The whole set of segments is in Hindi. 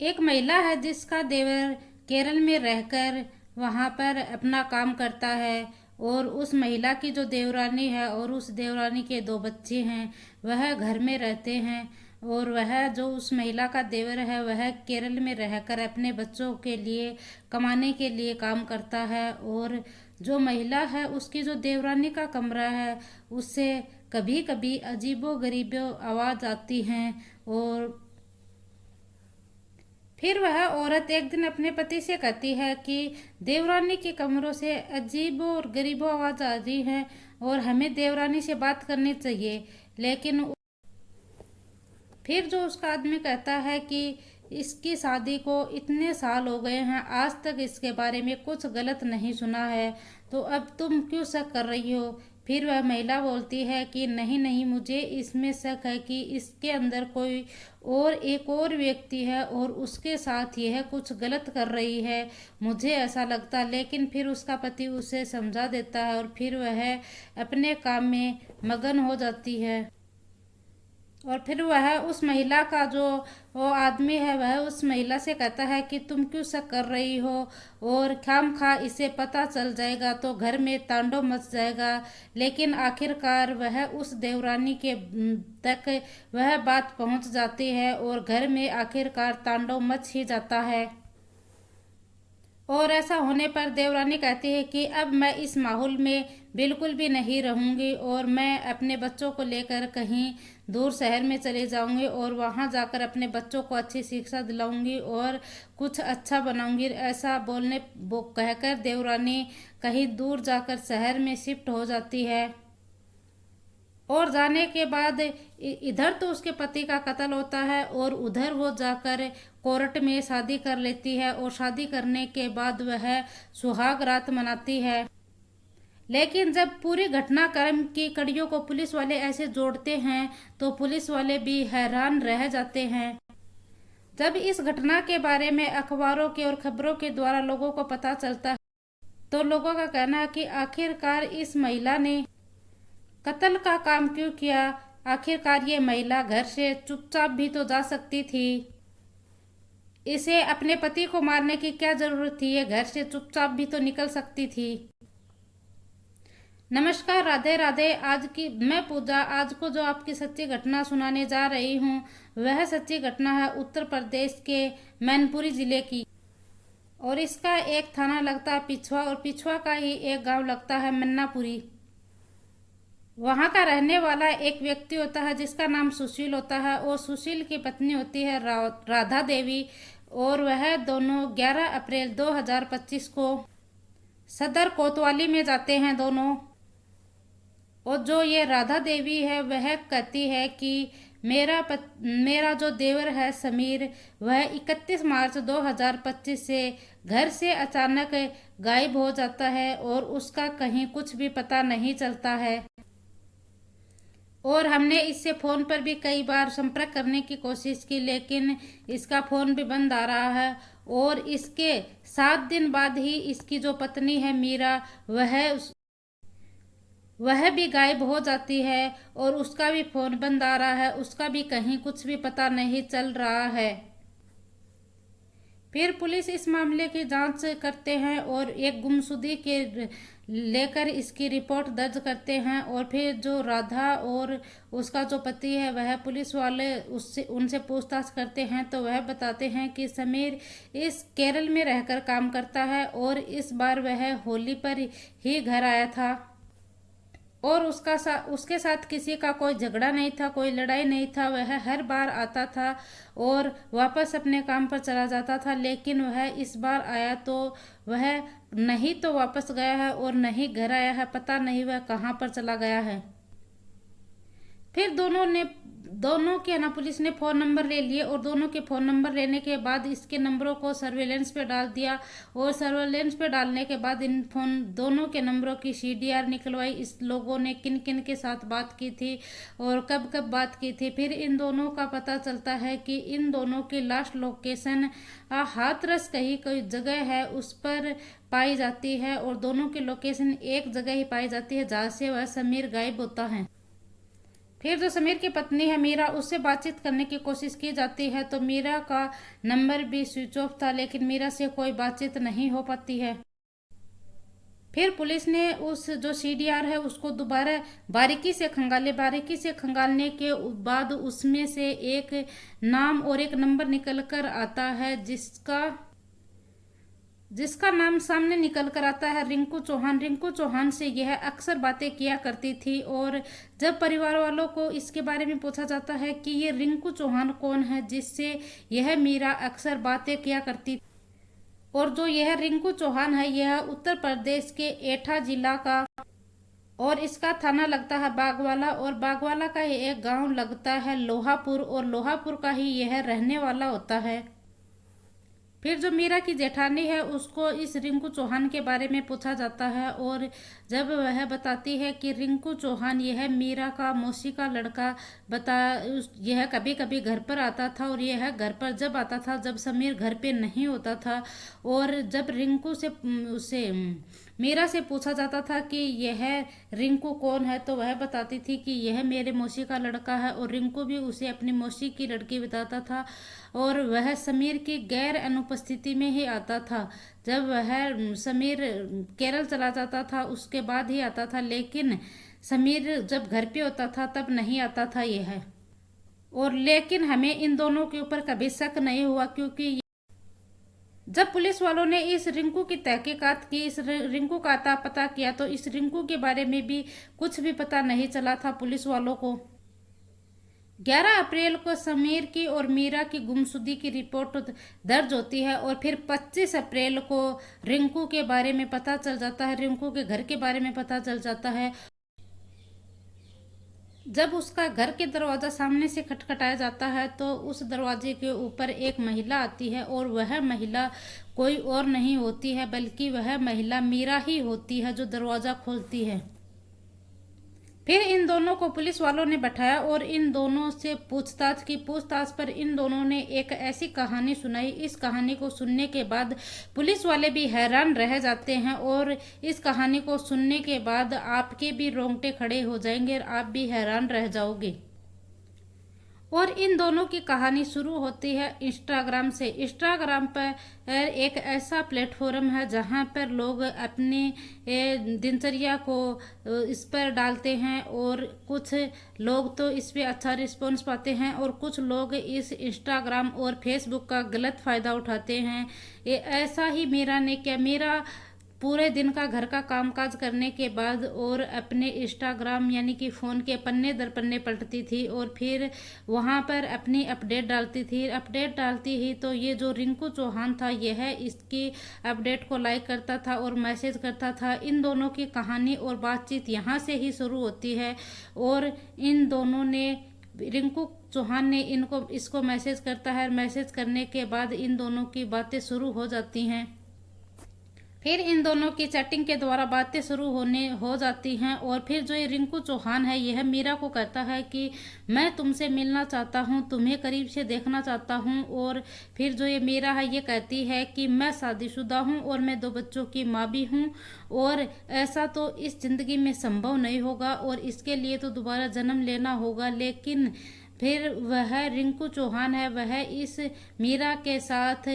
एक महिला है जिसका देवर केरल में रहकर वहाँ पर अपना काम करता है और उस महिला की जो देवरानी है और उस देवरानी के दो बच्चे हैं वह घर में रहते हैं। और वह जो उस महिला का देवर है वह केरल में रहकर अपने बच्चों के लिए कमाने के लिए काम करता है। और जो महिला है उसकी जो देवरानी का कमरा है उससे कभी कभी अजीबो गरीबो आवाज़ आती हैं। और फिर वह औरत एक दिन अपने पति से कहती है कि देवरानी के कमरों से अजीबो और गरीबो आवाज आ रही है और हमें देवरानी से बात करनी चाहिए। लेकिन फिर जो उसका आदमी कहता है कि इसकी शादी को इतने साल हो गए हैं, आज तक इसके बारे में कुछ गलत नहीं सुना है, तो अब तुम क्यों शक कर रही हो। फिर वह महिला बोलती है कि नहीं नहीं, मुझे इसमें शक है कि इसके अंदर कोई और एक और व्यक्ति है और उसके साथ यह कुछ गलत कर रही है, मुझे ऐसा लगता। लेकिन फिर उसका पति उसे समझा देता है और फिर वह अपने काम में मगन हो जाती है। और फिर वह उस महिला का जो वो आदमी है वह उस महिला से कहता है कि तुम क्यों शक कर रही हो और खाम खा इसे पता चल जाएगा तो घर में तांडव मच जाएगा। लेकिन आखिरकार वह उस देवरानी के तक वह बात पहुंच जाती है और घर में आखिरकार तांडव मच ही जाता है। और ऐसा होने पर देवरानी कहती है कि अब मैं इस माहौल में बिल्कुल भी नहीं रहूंगी और मैं अपने बच्चों को लेकर कहीं दूर शहर में चले जाऊंगी और वहां जाकर अपने बच्चों को अच्छी शिक्षा दिलाऊंगी और कुछ अच्छा बनाऊंगी। ऐसा बोलने वो कहकर देवरानी कहीं दूर जाकर शहर में शिफ्ट हो जाती है। और जाने के बाद इधर तो उसके पति का कत्ल होता है और उधर वो जाकर कोर्ट में शादी कर लेती है और शादी करने के बाद वह सुहाग रात मनाती है। लेकिन जब पूरी घटनाक्रम की कड़ियों को पुलिस वाले ऐसे जोड़ते हैं तो पुलिस वाले भी हैरान रह जाते हैं। जब इस घटना के बारे में अखबारों के और खबरों के द्वारा लोगों को पता चलता है तो लोगों का कहना है कि आखिरकार इस महिला ने कत्ल का काम क्यों किया। आखिरकार ये महिला घर से चुपचाप भी तो जा सकती थी, इसे अपने पति को मारने की क्या जरूरत थी, ये घर से चुपचाप भी तो निकल सकती थी। नमस्कार, राधे राधे। आज की मैं पूजा आज को जो आपकी सच्ची घटना सुनाने जा रही हूँ वह सच्ची घटना है उत्तर प्रदेश के मैनपुरी जिले की। और इसका एक थाना लगता है पिछवा और पिछवा का ही एक गांव लगता है मन्नापुरी। वहां का रहने वाला एक व्यक्ति होता है जिसका नाम सुशील होता है और सुशील की पत्नी होती है राधा देवी। और वह दोनों 11 अप्रैल 2025 को सदर कोतवाली में जाते हैं दोनों। और जो ये राधा देवी है वह कहती है कि मेरा जो देवर है समीर वह 31 मार्च 2025 से घर से अचानक गायब हो जाता है और उसका कहीं कुछ भी पता नहीं चलता है। और हमने इससे फ़ोन पर भी कई बार संपर्क करने की कोशिश की लेकिन इसका फ़ोन भी बंद आ रहा है। और इसके 7 दिन बाद ही इसकी जो पत्नी है मीरा वह भी गायब हो जाती है और उसका भी फ़ोन बंद आ रहा है, उसका भी कहीं कुछ भी पता नहीं चल रहा है। फिर पुलिस इस मामले की जांच करते हैं और एक गुमशुदगी के लेकर इसकी रिपोर्ट दर्ज करते हैं। और फिर जो राधा और उसका जो पति है वह पुलिस वाले उससे उनसे पूछताछ करते हैं तो वह बताते हैं कि समीर इस केरल में रहकर काम करता है और इस बार वह होली पर ही घर आया था और उसके साथ किसी का कोई झगड़ा नहीं था, कोई लड़ाई नहीं था। वह हर बार आता था और वापस अपने काम पर चला जाता था। लेकिन वह इस बार आया तो वह नहीं तो वापस गया है और नहीं घर आया है, पता नहीं वह कहाँ पर चला गया है। फिर दोनों के ना पुलिस ने फ़ोन नंबर ले लिए और दोनों के फ़ोन नंबर लेने के बाद इसके नंबरों को सर्वेलेंस पे डाल दिया। और सर्वेलेंस पे डालने के बाद इन दोनों के नंबरों की CDR निकलवाई, इस लोगों ने किन किन के साथ बात की थी और कब कब बात की थी। फिर इन दोनों का पता चलता है कि इन दोनों की लास्ट लोकेशन हाथरस कहीं कोई जगह है उस पर पाई जाती है और दोनों की लोकेशन एक जगह ही पाई जाती है जहाँ से वह समीर गायब होता है। फिर जो समीर की पत्नी है मीरा, उससे बातचीत करने की कोशिश की जाती है तो मीरा का नंबर भी स्विच ऑफ था, लेकिन मीरा से कोई बातचीत नहीं हो पाती है। फिर पुलिस ने उस जो सीडीआर है उसको दोबारा बारीकी से खंगाले। बारीकी से खंगालने के बाद उसमें से एक नाम और एक नंबर निकल कर आता है, जिसका जिसका नाम सामने निकल कर आता है रिंकू चौहान। रिंकू चौहान से यह अक्सर बातें किया करती थी, और जब परिवार वालों को इसके बारे में पूछा जाता है कि ये रिंकू चौहान कौन है जिससे यह मीरा अक्सर बातें किया करती, और जो यह रिंकू चौहान है यह उत्तर प्रदेश के एटा जिला का, और इसका थाना लगता है बागवाला, और बागवाला का ही एक गांव लगता है लोहापुर, और लोहापुर का ही यह रहने वाला होता है। फिर जो मीरा की जेठानी है उसको इस रिंकू चौहान के बारे में पूछा जाता है, और जब वह बताती है कि रिंकू चौहान यह मीरा का मौसी का लड़का यह कभी कभी घर पर आता था, और यह घर पर जब आता था जब समीर घर पे नहीं होता था, और जब रिंकू से उसे मीरा से पूछा जाता था कि यह रिंकू कौन है तो वह बताती थी कि यह मेरे मौसी का लड़का है, और रिंकू भी उसे अपनी मौसी की लड़की बताता था, और वह समीर की गैर अनुपस्थिति में ही आता था। जब वह समीर केरल चला जाता था उसके बाद ही आता था, लेकिन समीर जब घर पे होता था तब नहीं आता था यह। और लेकिन हमें इन दोनों के ऊपर कभी शक नहीं हुआ, क्योंकि जब पुलिस वालों ने इस रिंकू की तहकीकात की, इस रिंकू का अता पता किया, तो इस रिंकू के बारे में भी कुछ भी पता नहीं चला था पुलिस वालों को। 11 अप्रैल को समीर की और मीरा की गुमशुदगी की रिपोर्ट दर्ज होती है, और फिर 25 अप्रैल को रिंकू के बारे में पता चल जाता है, रिंकू के घर के बारे में पता चल जाता है। जब उसका घर के दरवाजा सामने से खटखटाया जाता है तो उस दरवाजे के ऊपर एक महिला आती है, और वह महिला कोई और नहीं होती है बल्कि वह महिला मीरा ही होती है जो दरवाजा खोलती है। फिर इन दोनों को पुलिस वालों ने बैठाया और इन दोनों से पूछताछ की। पूछताछ पर इन दोनों ने एक ऐसी कहानी सुनाई। इस कहानी को सुनने के बाद पुलिस वाले भी हैरान रह जाते हैं, और इस कहानी को सुनने के बाद आपके भी रोंगटे खड़े हो जाएंगे और आप भी हैरान रह जाओगे। और इन दोनों की कहानी शुरू होती है इंस्टाग्राम से। इंस्टाग्राम पर एक ऐसा प्लेटफॉर्म है जहां पर लोग अपनी दिनचर्या को इस पर डालते हैं, और कुछ लोग तो इस पे अच्छा रिस्पॉन्स पाते हैं, और कुछ लोग इस इंस्टाग्राम और फेसबुक का गलत फ़ायदा उठाते हैं। ऐसा ही मेरा ने क्या, मेरा पूरे दिन का घर का कामकाज करने के बाद और अपने इंस्टाग्राम यानी कि फ़ोन के पन्ने दर पन्ने पलटती थी, और फिर वहाँ पर अपनी अपडेट डालती थी। अपडेट डालती ही तो ये जो रिंकू चौहान था यह इसकी अपडेट को लाइक करता था और मैसेज करता था। इन दोनों की कहानी और बातचीत यहाँ से ही शुरू होती है, और इन दोनों ने रिंकू चौहान ने इसको मैसेज करता है। मैसेज करने के बाद इन दोनों की बातें शुरू हो जाती हैं। फिर इन दोनों की चैटिंग के द्वारा बातें शुरू हो जाती हैं, और फिर जो ये रिंकू चौहान है यह मीरा को कहता है कि मैं तुमसे मिलना चाहता हूँ, तुम्हें करीब से देखना चाहता हूँ। और फिर जो ये मीरा है ये कहती है कि मैं शादीशुदा हूँ और मैं 2 बच्चों की माँ भी हूँ, और ऐसा तो इस जिंदगी में संभव नहीं होगा, और इसके लिए तो दोबारा जन्म लेना होगा। लेकिन फिर वह रिंकू चौहान है वह इस मीरा के साथ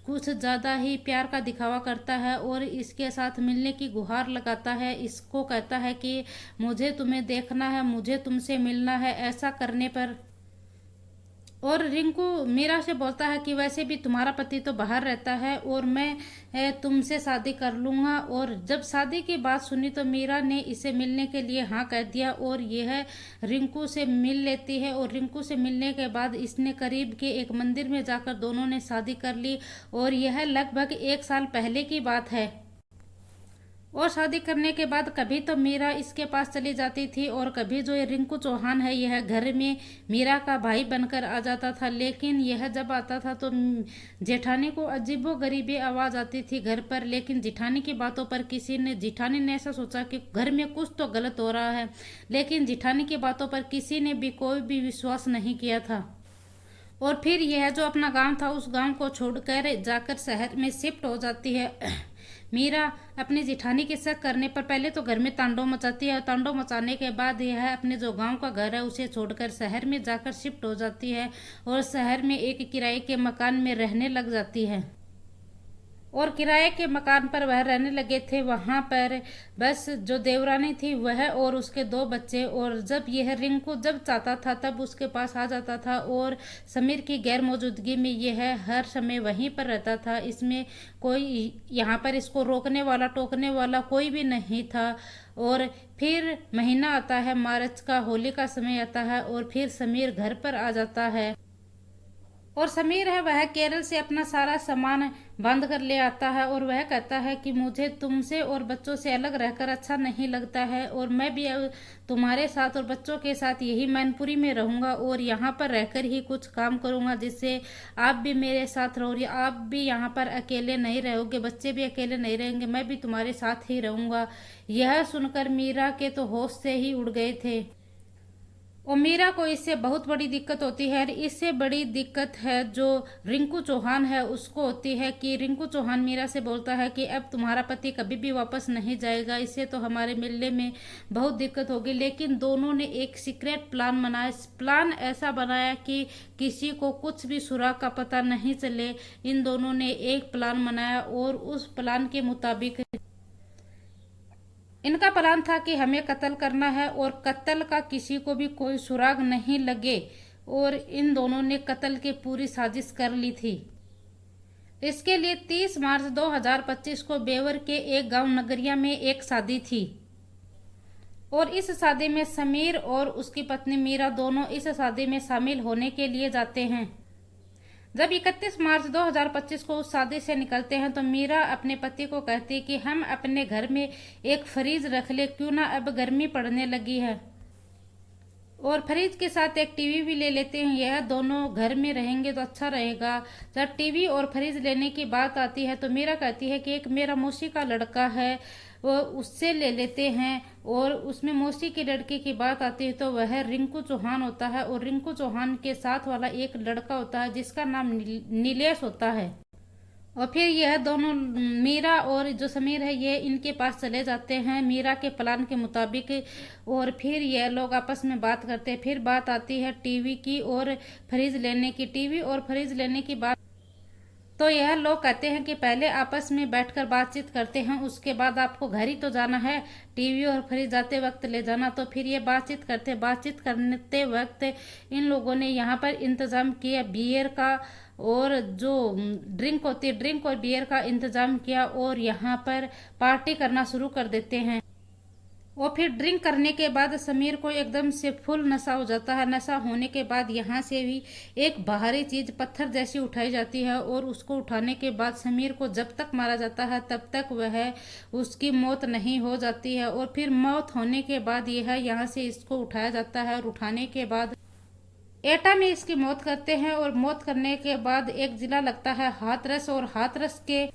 कुछ ज़्यादा ही प्यार का दिखावा करता है, और इसके साथ मिलने की गुहार लगाता है। इसको कहता है कि मुझे तुम्हें देखना है, मुझे तुमसे मिलना है। ऐसा करने पर और रिंकू मीरा से बोलता है कि वैसे भी तुम्हारा पति तो बाहर रहता है और मैं तुमसे शादी कर लूँगा। और जब शादी की बात सुनी तो मीरा ने इसे मिलने के लिए हाँ कह दिया, और यह रिंकू से मिल लेती है। और रिंकू से मिलने के बाद इसने करीब के एक मंदिर में जाकर दोनों ने शादी कर ली, और यह लगभग 1 साल पहले की बात है। और शादी करने के बाद कभी तो मीरा इसके पास चली जाती थी, और कभी जो ये रिंकू चौहान है यह घर में मीरा का भाई बनकर आ जाता था। लेकिन यह जब आता था तो जेठानी को अजीबोगरीबी आवाज़ आती थी घर पर। लेकिन जेठानी की बातों पर जेठानी ने ऐसा सोचा कि घर में कुछ तो गलत हो रहा है, लेकिन जेठानी की बातों पर किसी ने भी कोई भी विश्वास नहीं किया था। और फिर यह जो अपना गांव था उस गांव को छोड़कर जाकर शहर में शिफ्ट हो जाती है। मीरा अपनी जिठानी के शक करने पर पहले तो घर में तांडव मचाती है और तांडव मचाने के बाद यह अपने जो गांव का घर है उसे छोड़कर शहर में जाकर शिफ्ट हो जाती है और शहर में एक किराए के मकान में रहने लग जाती है। और किराए के मकान पर वह रहने लगे थे, वहां पर बस जो देवरानी थी वह और उसके 2 बच्चे। और जब यह रिंकू जब चाहता था तब उसके पास आ जाता था और समीर की गैर मौजूदगी में यह हर समय वहीं पर रहता था। इसमें कोई यहाँ पर इसको रोकने वाला टोकने वाला कोई भी नहीं था। और फिर महीना आता है मार्च का, होली का समय आता है और फिर समीर घर पर आ जाता है। और समीर है वह केरल से अपना सारा सामान बंद कर ले आता है और वह कहता है कि मुझे तुमसे और बच्चों से अलग रहकर अच्छा नहीं लगता है और मैं भी तुम्हारे साथ और बच्चों के साथ यही मैनपुरी में रहूंगा और यहाँ पर रहकर ही कुछ काम करूंगा जिससे आप भी मेरे साथ रहोगे, आप भी यहाँ पर अकेले नहीं रहोगे, बच्चे भी अकेले नहीं रहेंगे, मैं भी तुम्हारे साथ ही रहूंगा। यह सुनकर मीरा के तो होश से ही उड़ गए थे और मीरा को इससे बहुत बड़ी दिक्कत होती है। इससे बड़ी दिक्कत है जो रिंकू चौहान है उसको होती है कि रिंकू चौहान मीरा से बोलता है कि अब तुम्हारा पति कभी भी वापस नहीं जाएगा, इससे तो हमारे मिलने में बहुत दिक्कत होगी। लेकिन दोनों ने एक सीक्रेट प्लान बनाया। प्लान ऐसा बनाया कि किसी को कुछ भी सुराग का पता नहीं चले। इन दोनों ने एक प्लान बनाया और उस प्लान के मुताबिक इनका प्लान था कि हमें कत्ल करना है और कत्ल का किसी को भी कोई सुराग नहीं लगे। और इन दोनों ने कत्ल की पूरी साजिश कर ली थी। इसके लिए 30 मार्च 2025 को बेवर के एक गांव नगरिया में एक शादी थी और इस शादी में समीर और उसकी पत्नी मीरा दोनों इस शादी में शामिल होने के लिए जाते हैं। जब 31 मार्च 2025 को उस शादी से निकलते हैं तो मीरा अपने पति को कहती है कि हम अपने घर में एक फ्रिज रख ले, क्यों ना, अब गर्मी पड़ने लगी है, और फ्रिज के साथ एक टीवी भी ले लेते हैं, यह दोनों घर में रहेंगे तो अच्छा रहेगा। जब टीवी और फ्रिज लेने की बात आती है तो मीरा कहती है कि एक मेरा मौसी का लड़का है वो उससे ले लेते हैं। और उसमें मौसी की लड़के की बात आती है तो वह रिंकू चौहान होता है और रिंकू चौहान के साथ वाला एक लड़का होता है जिसका नाम नीलेश होता है। और फिर यह दोनों मीरा और जो समीर है ये इनके पास चले जाते हैं मीरा के प्लान के मुताबिक। और फिर यह लोग आपस में बात करते हैं। फिर बात आती है टीवी की और फ्रिज लेने की। टीवी और फ्रिज लेने की बात तो यह लोग कहते हैं कि पहले आपस में बैठकर बातचीत करते हैं, उसके बाद आपको घर ही तो जाना है, टीवी और फ्रिज जाते वक्त ले जाना। तो फिर ये बातचीत करते वक्त इन लोगों ने यहाँ पर इंतजाम किया बियर का और जो ड्रिंक होती है ड्रिंक और बियर का इंतजाम किया और यहाँ पर पार्टी करना शुरू कर देते हैं। और फिर ड्रिंक करने के बाद समीर को एकदम से फुल नशा हो जाता है। नशा होने के बाद यहाँ से भी एक बाहरी चीज पत्थर जैसी उठाई जाती है और उसको उठाने के बाद समीर को जब तक मारा जाता है तब तक वह उसकी मौत नहीं हो जाती है। और फिर मौत होने के बाद यह यहाँ से इसको उठाया जाता है और उठाने के बाद एटा में इसकी मौत करते हैं। और मौत करने के बाद एक जिला लगता है हाथरस और हाथरस के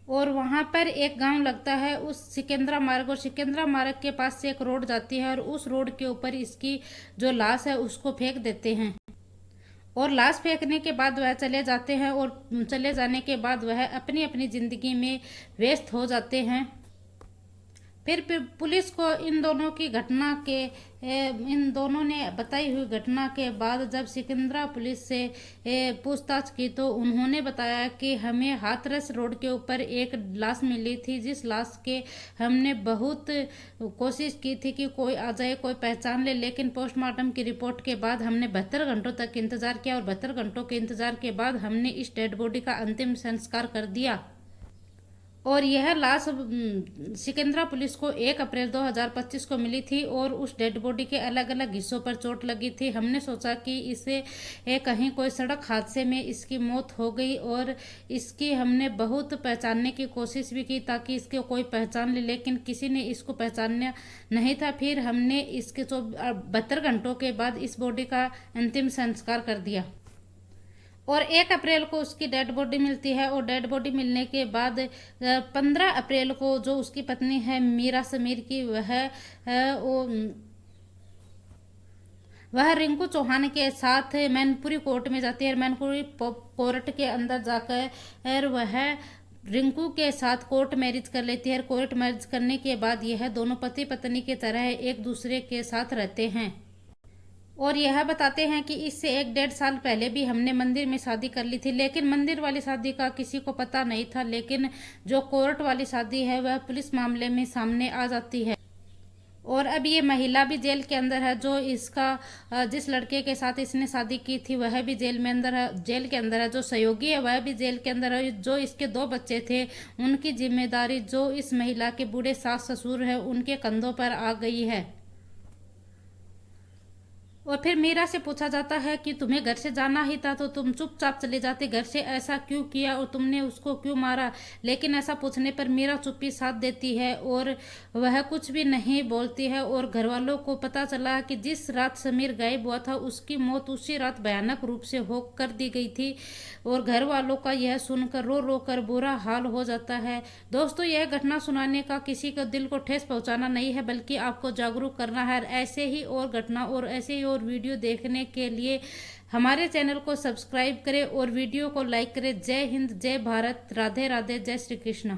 और वहां पर एक गांव लगता है उस सिकंदरा मार्ग। और सिकंदरा मार्ग के पास से एक रोड जाती है और उस रोड के ऊपर इसकी जो लाश है उसको फेंक देते हैं। और लाश फेंकने के बाद वह चले जाते हैं और चले जाने के बाद वह अपनी अपनी जिंदगी में व्यस्त हो जाते हैं। फिर पुलिस को इन दोनों ने बताई हुई घटना के बाद जब सिकंदरा पुलिस से पूछताछ की तो उन्होंने बताया कि हमें हाथरस रोड के ऊपर एक लाश मिली थी, जिस लाश के हमने बहुत कोशिश की थी कि कोई आ जाए, कोई पहचान ले, लेकिन पोस्टमार्टम की रिपोर्ट के बाद हमने 72 घंटों तक इंतजार किया और 72 घंटों के इंतजार के बाद हमने इस डेड बॉडी का अंतिम संस्कार कर दिया। और यह लाश सिकंदरा पुलिस को 1 अप्रैल 2025 को मिली थी और उस डेड बॉडी के अलग अलग हिस्सों पर चोट लगी थी। हमने सोचा कि इसे कहीं कोई सड़क हादसे में इसकी मौत हो गई और इसकी हमने बहुत पहचानने की कोशिश भी की ताकि इसके कोई पहचान ले, लेकिन किसी ने इसको पहचानना नहीं था। फिर हमने इसके 72 घंटों के बाद इस बॉडी का अंतिम संस्कार कर दिया और 1 अप्रैल को उसकी डेड बॉडी मिलती है। और डेड बॉडी मिलने के बाद 15 अप्रैल को जो उसकी पत्नी है मीरा समीर की वह रिंकू चौहान के साथ मैनपुरी कोर्ट में जाती है। मैनपुरी कोर्ट के अंदर जाकर वह रिंकू के साथ कोर्ट मैरिज कर लेती है। कोर्ट मैरिज करने के बाद यह दोनों पति पत्नी की तरह एक दूसरे के साथ रहते हैं और यह बताते हैं कि इससे 1-1.5 साल पहले भी हमने मंदिर में शादी कर ली थी, लेकिन मंदिर वाली शादी का किसी को पता नहीं था। लेकिन जो कोर्ट वाली शादी है वह पुलिस मामले में सामने आ जाती है और अब ये महिला भी जेल के अंदर है। जो इसका जिस लड़के के साथ इसने शादी की थी वह भी जेल में अंदर है, जेल के अंदर है। जो सहयोगी है वह भी जेल के अंदर है। जो इसके 2 बच्चे थे उनकी जिम्मेदारी जो इस महिला के बूढ़े सास ससुर है उनके कंधों पर आ गई है। और फिर मीरा से पूछा जाता है कि तुम्हें घर से जाना ही था तो तुम चुपचाप चले जाते, घर से ऐसा क्यों किया और तुमने उसको क्यों मारा। लेकिन ऐसा पूछने पर मीरा चुप्पी साध देती है और वह कुछ भी नहीं बोलती है। और घर वालों को पता चला कि जिस रात समीर गायब हुआ था उसकी मौत उसी रात भयानक रूप से हो कर दी गई थी और घर वालों का यह सुनकर रो रो कर बुरा हाल हो जाता है। दोस्तों, यह घटना सुनाने का किसी का दिल को ठेस पहुंचाना नहीं है, बल्कि आपको जागरूक करना है। ऐसे ही और घटना और ऐसे ही और वीडियो देखने के लिए हमारे चैनल को सब्सक्राइब करें और वीडियो को लाइक करें। जय हिंद, जय भारत, राधे राधे, जय श्री कृष्ण।